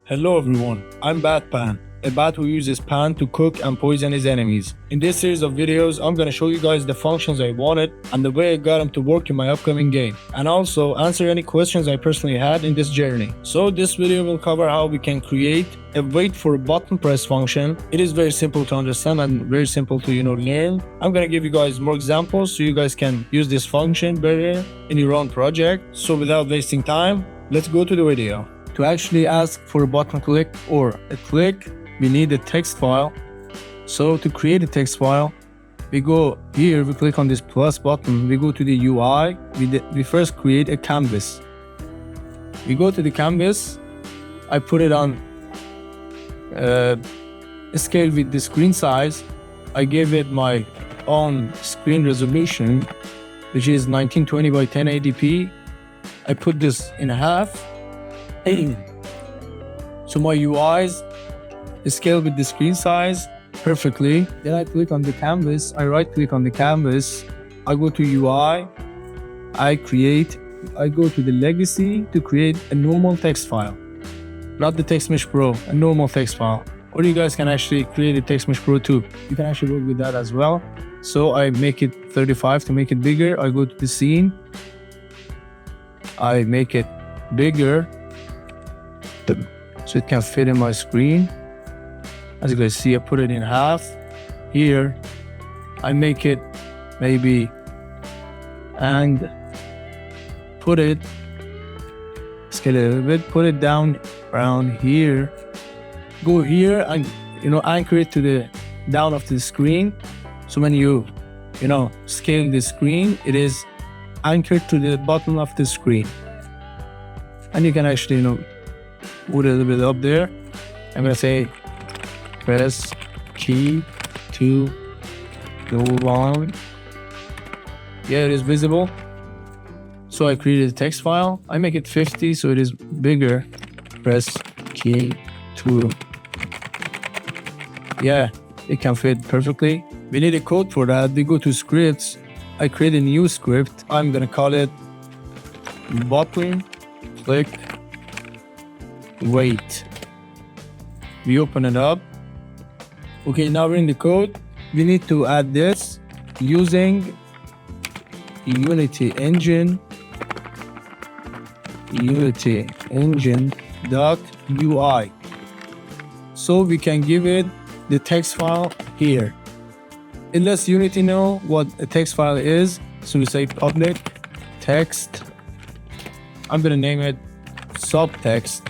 Hello everyone, I'm Batpan, a bat who uses pan to cook and poison his enemies. In this series of videos, I'm gonna show you guys the functions I wanted and the way I got them to work in my upcoming game, and also answer any questions I personally had in this journey. So this video will cover how we can create a wait for a button press function. It is very simple to understand and very simple to learn. I'm gonna give you guys more examples so you guys can use this function better in your own project. So without wasting time, let's go to the video. To actually ask for a button click or a click, we need a text file. So to create a text file, we go here, we click on this plus button, we go to the UI, we first create a canvas. We go to the canvas, I put it on scale with the screen size. I gave it my own screen resolution, which is 1920 by 1080p. I put this in half. So my UIs scale with the screen size perfectly. Then I click on the canvas, I right click on the canvas, I go to UI, I go to the legacy to create a normal text file. Not the TextMesh Pro, a normal text file. Or you guys can actually create a TextMesh Pro too. You can actually work with that as well. So I make it 35 to make it bigger. I go to the scene, I make it bigger so it can fit in my screen. As you guys see, I put it in half. Here, I make it maybe and put it, scale it a little bit, put it down around here. Go here and anchor it to the down of the screen. So when you scale the screen, it is anchored to the bottom of the screen. And you can actually put a little bit up there. I'm gonna say press key to go on. Yeah, it is visible. So I created a text file. I make it 50 so it is bigger. Press key to. Yeah, it can fit perfectly. We need a code for that. We go to scripts. I create a new script. I'm gonna call it button click wait. We open it up. Okay, now we're in the code. We need to add this using Unity Engine dot UI. So we can give it the text file here. It lets Unity know what a text file is. So we say public text. I'm gonna name it subtext,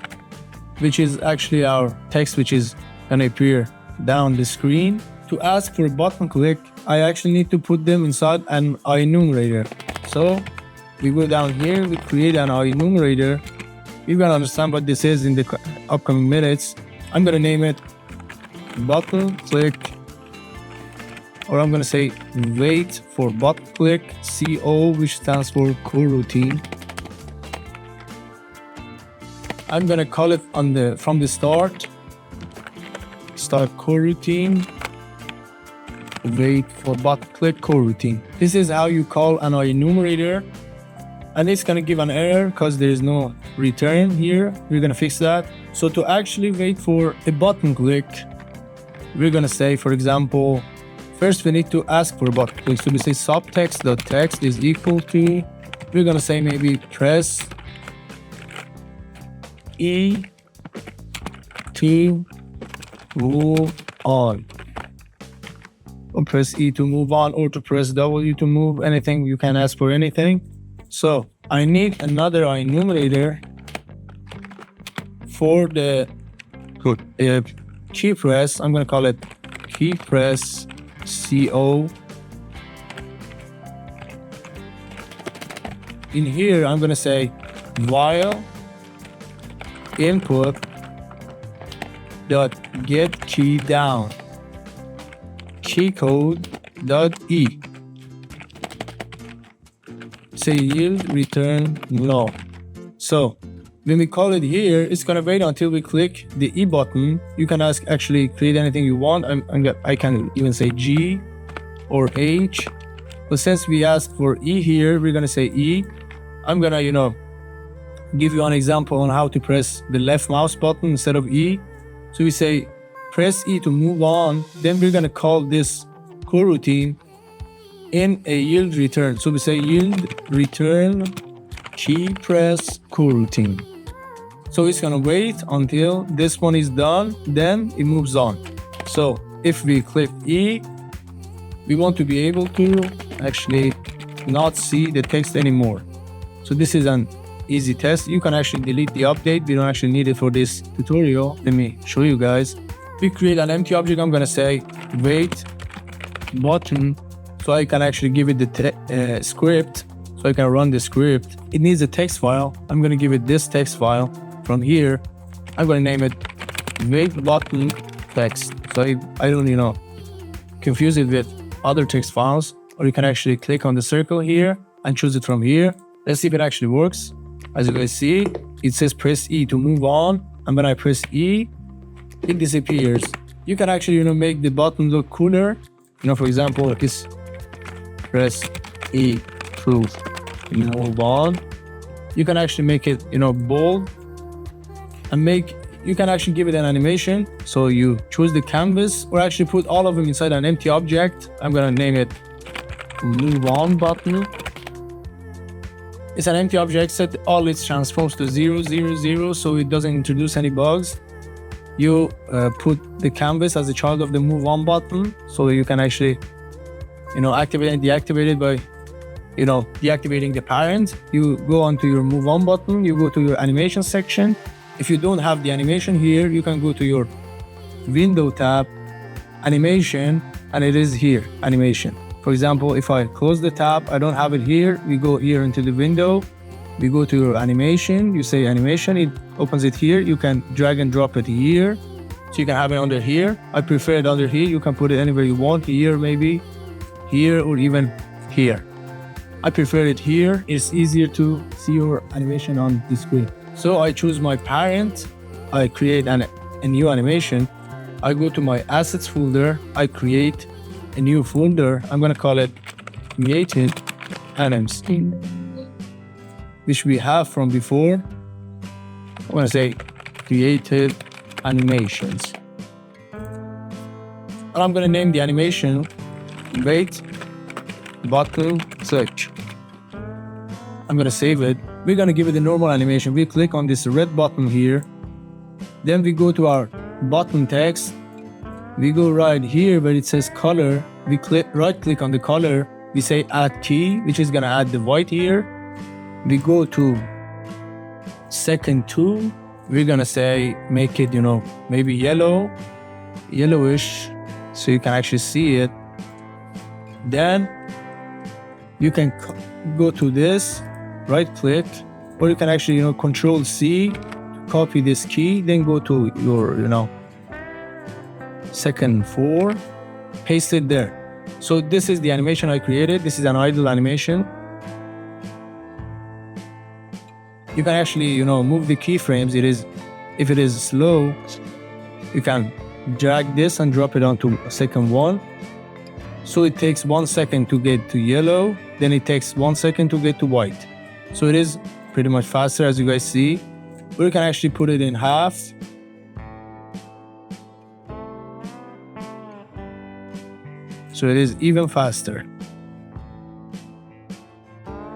which is actually our text which is gonna appear down the screen. To ask for a button click, I actually need to put them inside an enumerator. So we go down here, we create an enumerator. You're gonna understand what this is in the upcoming minutes. I'm gonna name it button click, or I'm gonna say wait for button click CO, which stands for coroutine. I'm gonna call it from the start coroutine, wait for button click coroutine. This is how you call an enumerator, and it's gonna give an error because there is no return here. We're gonna fix that. So to actually wait for a button click, we're gonna say, for example, first we need to ask for a button click. So we say subtext.text is equal to, we're gonna say maybe press E to move on, or press E to move on, or to press W to move anything. You can ask for anything. So I need another enumerator for the key press. I'm gonna call it key press CO. In here, I'm gonna say while input dot get key down key code dot E. Say yield return null. So when we call it here, it's gonna wait until we click the E button. You can actually create anything you want. I can even say G or H, but since we asked for E here, we're gonna say E. I'm gonna give you an example on how to press the left mouse button instead of E. So we say press E to move on. Then we're gonna call this coroutine in a yield return. So we say yield return key press coroutine. So it's gonna wait until this one is done, then it moves on. So if we click E, we want to be able to actually not see the text anymore. So this is an easy test. You can actually delete the update. We don't actually need it for this tutorial. Let me show you guys. We create an empty object. I'm gonna say wait button, so I can actually give it the script, so I can run the script. It needs a text file. I'm gonna give it this text file. From here, I'm gonna name it wait button text, so I don't confuse it with other text files. Or you can actually click on the circle here and choose it from here. Let's see if it actually works. As you guys see, it says press E to move on, and when I press E, it disappears. You can actually make the button look cooler. For example, this press E to move on. You can actually make it bold, and you can actually give it an animation. So you choose the canvas, or actually put all of them inside an empty object. I'm gonna name it move on button. It's an empty object, set all its transforms to 0, 0, 0, so it doesn't introduce any bugs. You put the canvas as a child of the move on button, so you can actually activate and deactivate it by deactivating the parent. You go onto your move on button, you go to your animation section. If you don't have the animation here, you can go to your window tab, animation, and it is here, animation. For example, if I close the tab, I don't have it here. We go here into the window, we go to your animation, you say animation, it opens it here. You can drag and drop it here, so you can have it under here. I prefer it under here. You can put it anywhere you want, here maybe, here, or even here. I prefer it here. It's easier to see your animation on the screen. So I choose my parent, I create a new animation. I go to my assets folder, I create a new folder. I'm gonna call it created anims, which we have from before. I'm gonna say created animations. And I'm gonna name the animation wait button search. I'm gonna save it. We're gonna give it a normal animation. We click on this red button here. Then we go to our button text. We go right here where it says color. We right click on the color. We say add key, which is gonna add the white here. We go to second tool. We're gonna say make it maybe yellowish, so you can actually see it. Then you can go to this, right click, or you can actually control C, copy this key, then go to your second 4, paste it there. So this is the animation I created. This is an idle animation. You can actually move the keyframes. If it is slow, you can drag this and drop it onto second 1. So it takes 1 second to get to yellow, then it takes 1 second to get to white. So it is pretty much faster, as you guys see. Or you can actually put it in half. So it is even faster.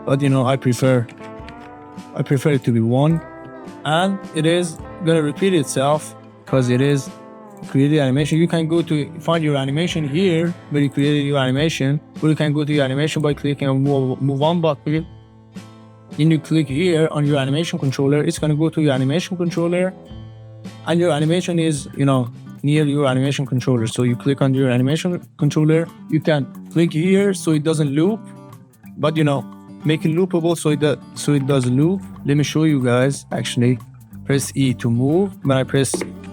But I prefer it to be 1. And it is gonna repeat itself because it is created animation. You can go to find your animation here where you created your animation, or you can go to your animation by clicking on move on button. Then you click here on your animation controller. It's gonna go to your animation controller, and your animation is near your animation controller. So you click on your animation controller. You can click here so it doesn't loop, but make it loopable so it does loop. Let me show you guys. Actually, press E to move. When I press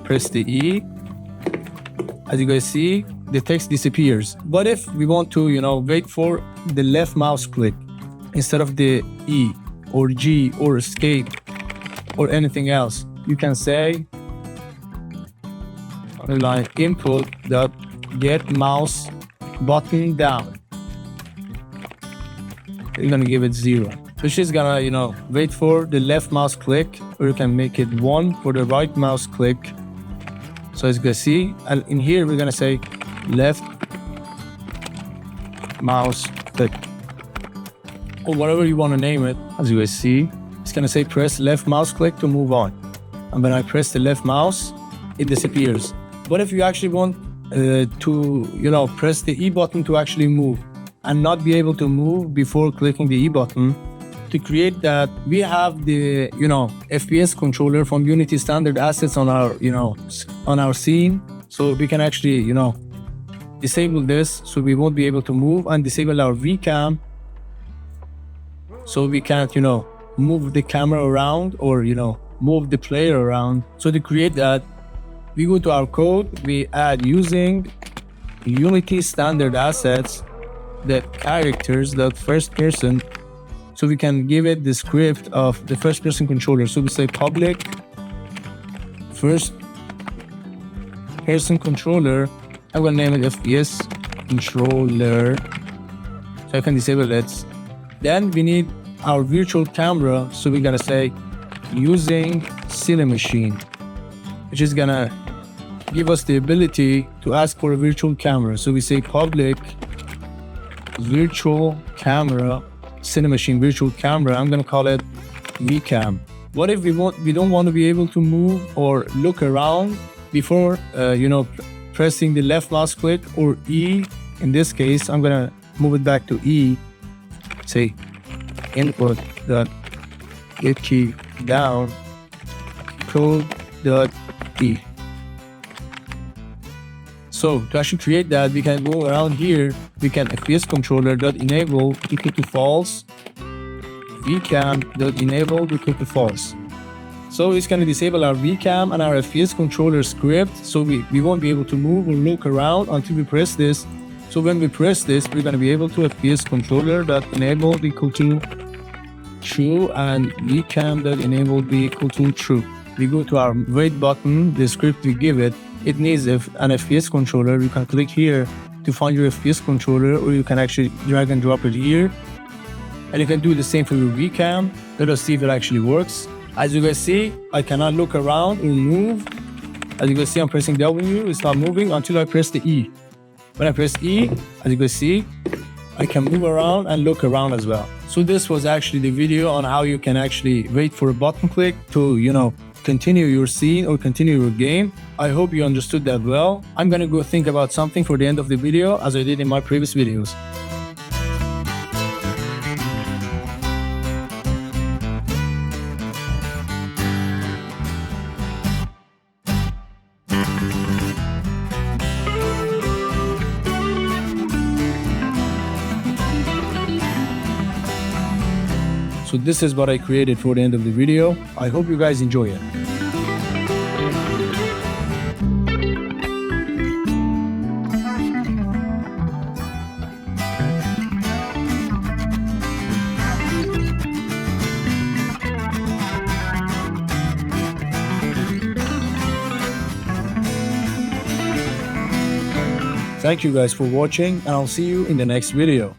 the E, as you guys see, the text disappears. But if we want to wait for the left mouse click instead of the E or G or escape or anything else, you can say line input dot get mouse button down. You're gonna give it 0. So it's just gonna, wait for the left mouse click, or you can make it 1 for the right mouse click. So as you can see, and in here we're gonna say left mouse click, or whatever you want to name it. As you guys see, it's gonna say press left mouse click to move on. And when I press the left mouse, it disappears. But if you actually want to, press the E button to actually move and not be able to move before clicking the E button, to create that, we have the, FPS controller from Unity standard assets on our, on our scene. So we can actually, disable this so we won't be able to move, and disable our VCam so we can't, move the camera around or, move the player around. So to create that, we go to our code, we add using Unity standard assets, the characters, the first person, so we can give it the script of the first person controller. So we say public first person controller. I'm gonna name it FPS controller, so I can disable it. Then we need our virtual camera, so we're gonna say using Silly Machine, which is gonna give us the ability to ask for a virtual camera. So we say public virtual camera, Silly Machine virtual camera. I'm gonna call it VCam. What if we don't want to be able to move or look around before pressing the left mouse click or E? In this case, I'm gonna move it back to E. Say input dot get key down code dot E. So to actually create that, we can go around here. We can FPS controller dot enable equal to false, VCam dot enable equal to false. So it's going to disable our VCam and our FPS controller script, so we won't be able to move or look around until we press this. So when we press this, we're going to be able to FPS controller dot enable equal to true and VCam dot enable be equal to true. We go to our wait button, the script we give it. It needs an FPS controller. You can click here to find your FPS controller, or you can actually drag and drop it here. And you can do the same for your VCam. Let us see if it actually works. As you guys see, I cannot look around or move. As you guys see, I'm pressing W, it's not moving until I press the E. When I press E, as you guys see, I can move around and look around as well. So this was actually the video on how you can actually wait for a button click to, continue your scene or continue your game. I hope you understood that well. I'm gonna go think about something for the end of the video, as I did in my previous videos. So this is what I created for the end of the video. I hope you guys enjoy it. Thank you guys for watching, and I'll see you in the next video.